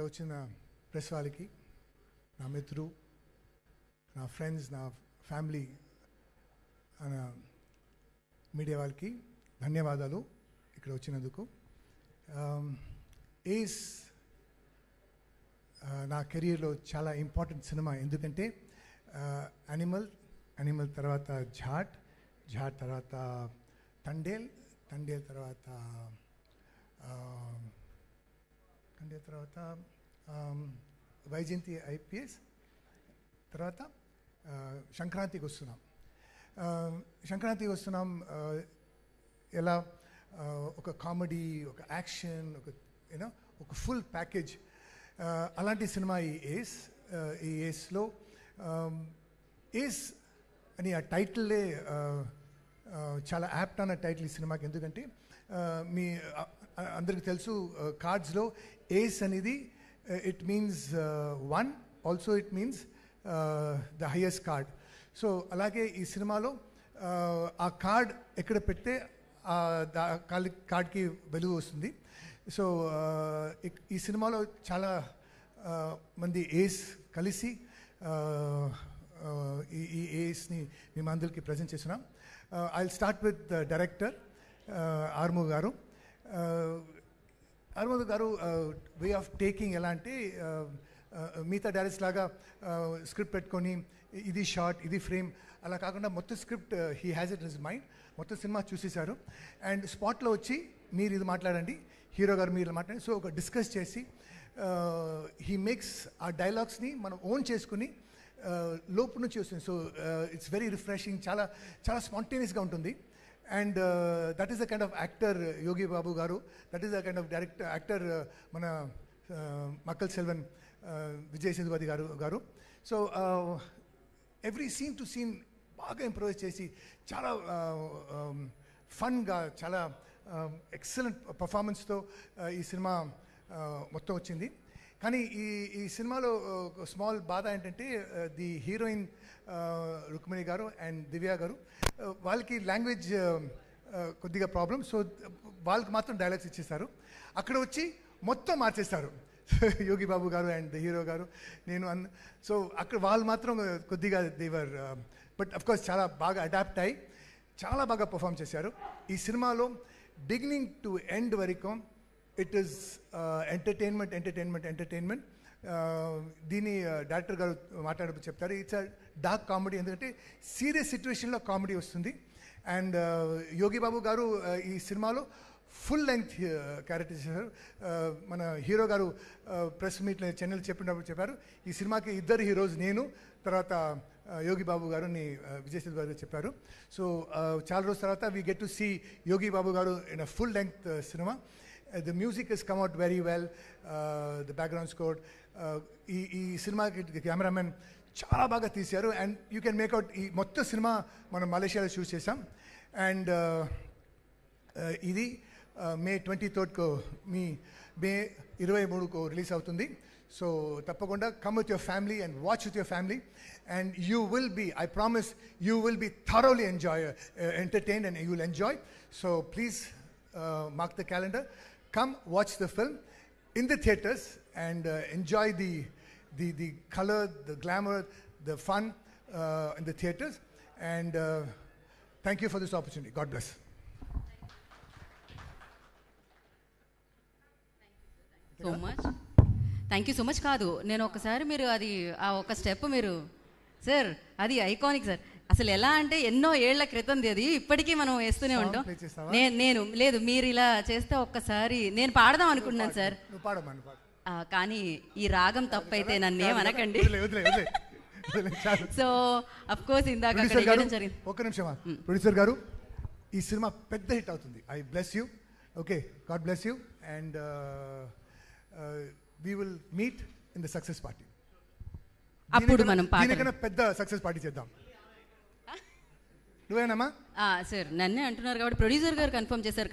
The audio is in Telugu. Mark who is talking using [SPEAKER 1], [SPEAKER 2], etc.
[SPEAKER 1] వచ్చిన ప్రెస్ వాళ్ళకి, నా మిత్రులు, నా ఫ్రెండ్స్, నా ఫ్యామిలీ, మీడియా వాళ్ళకి ధన్యవాదాలు ఇక్కడ వచ్చినందుకు. ఏస్ నా కెరీర్లో చాలా ఇంపార్టెంట్ సినిమా. ఎందుకంటే యానిమల్ తర్వాత ఝాట్ తర్వాత తండేల్ తర్వాత వైజయంతి IPS తర్వాత సంక్రాంతికి వస్తున్నాం. ఎలా ఒక కామెడీ, ఒక యాక్షన్, ఒక ఫుల్ ప్యాకేజ్, అలాంటి సినిమా ఈ ఏస్లో. ఏస్ అని ఆ టైటిల్లే చాలా యాప్ట్ అన్న టైటిల్ ఈ సినిమాకి. ఎందుకంటే మీ అందరికీ తెలుసు, కార్డ్స్లో ఏస్ అనేది it means 1, also it means the highest card. So అలాగే ఈ సినిమాలో ఆ కార్డ్ ఎక్కడ పెడితే కార్డ్కి వెలుగు వస్తుంది. సో ఈ సినిమాలో చాలా మంది ఏస్ కలిసి ఈ ఏస్ని మేము అందరికీ ప్రజెంట్ చేస్తున్నాం. I will start with the director Armoo గారు. ఆర్మూ గారు వే ఆఫ్ టేకింగ్ ఎలా అంటే, మిగతా డైరెక్టర్స్ లాగా స్క్రిప్ట్ పెట్టుకొని ఇది షార్ట్, ఇది ఫ్రేమ్ అలా కాకుండా మొత్తం script he has it in his mind. మొత్తం సినిమా చూసేశారు అండ్ స్పాట్లో వచ్చి మీరు ఇది మాట్లాడండి, హీరో గారు మీరు మాట్లాడండి. సో ఒక డిస్కస్ చేసి హీ మేక్స్ ఆ డైలాగ్స్ని మనం ఓన్ చేసుకుని లోపు నుంచి వస్తుంది. సో ఇట్స్ వెరీ రిఫ్రెషింగ్, చాలా చాలా స్పాంటేనియస్గా ఉంటుంది. And that is the kind of actor Yogi Babu గారు. That is the kind of actor మన మక్కల్ సెల్వన్ విజయ్ సేతుపతి గారు. So every scene to scene బాగా ఇంప్రూవైజ్ చేసి చాలా ఫన్గా, చాలా ఎక్సలెంట్ పర్ఫార్మెన్స్తో ఈ సినిమా మొత్తం వచ్చింది. కానీ ఈ సినిమాలో స్మాల్ బాధ ఏంటంటే, ది హీరోయిన్ రుక్మిణి గారు అండ్ దివ్య గారు, వాళ్ళకి లాంగ్వేజ్ కొద్దిగా ప్రాబ్లం. సో వాళ్ళకి మాత్రం డైలాగ్స్ ఇచ్చేస్తారు. అక్కడ వచ్చి మొత్తం మార్చేస్తారు యోగి బాబు గారు అండ్ హీరో గారు, నేను సో అక్కడ వాళ్ళు మాత్రం కొద్దిగా దేవర్, బట్ అఫ్కోర్స్ చాలా బాగా అడాప్ట్ అయ్యి చాలా బాగా పర్ఫామ్ చేశారు. ఈ సినిమాలో బిగినింగ్ టు ఎండ్ వరకు ఇట్ ఈస్ ఎంటర్టైన్మెంట్. దీని డైరెక్టర్ గారు మాట్లాడేటప్పుడు చెప్తారు, ఇట్స్ అ డార్క్ కామెడీ. ఎందుకంటే సీరియస్ సిచ్యువేషన్లో కామెడీ వస్తుంది. అండ్ యోగి బాబు గారు ఈ సినిమాలో ఫుల్ లెంగ్త్ క్యారెక్టర్ చేశారు. మన హీరో గారు ప్రెస్ మీట్లో చెన్నైలో చెప్పినప్పుడు చెప్పారు, ఈ సినిమాకి ఇద్దరు హీరోస్, నేను తర్వాత యోగి బాబు గారుని విజయ్ సేతుపతి గారు చెప్పారు. సో చాలా రోజుల తర్వాత వీ గెట్ టు సీ యోగి బాబు గారు in a full length cinema. The music has come out very well, the background score. ఈ సినిమాకి కెమెరామెన్ చాలా బాగా తీశారు. అండ్ యూ కెన్ మేక్అవుట్ ఈ మొత్తం సినిమా మనం మలేషియాలో షూట్ చేసాం. అండ్ ఇది మే 23 మే 23 రిలీజ్ అవుతుంది. సో తప్పకుండా come with your family and watch with your family. And you will be, I promise, you will be thoroughly entertained and you will enjoy. So please mark the calendar. Come watch the film in the theaters and enjoy the color, the glamour, the fun in the theaters. And thank you for this opportunity. God bless.
[SPEAKER 2] So much. Thank you so much. కాదు, నేను ఒకసారి మీరు అది ఆ ఒక స్టెప్ మీరు సార్, అది ఐకానిక్ సార్. అసలు ఎలా అంటే ఎన్నో ఏళ్ల క్రితంది అది, ఇప్పటికీ మనం వేస్తూనే ఉంటాం. నేను లేదు, మీరు ఇలా చేస్తే ఒక్కసారి నేను పాడదాం అనుకుంటున్నాను సార్, కానీ ఈ రాగం తప్పైతే నన్ను ఏమనకండి. సో అఫ్ కోర్స్ ఇందాక
[SPEAKER 1] ఒక్క నిమిషం, ప్రొడ్యూసర్ గారు, ఈ సినిమా పెద్ద హిట్ అవుతుంది. I bless you. Okay, God bless you. And we will meet in the success party.
[SPEAKER 2] అప్పుడు మనం
[SPEAKER 1] దీనికన్నా పెద్ద సక్సెస్ పార్టీ చేద్దాం. నువ్వేనమ్మా
[SPEAKER 2] సార్, నన్నే అంటున్నారు కాబట్టి ప్రొడ్యూసర్ గారు కన్ఫర్మ్ చేశారు.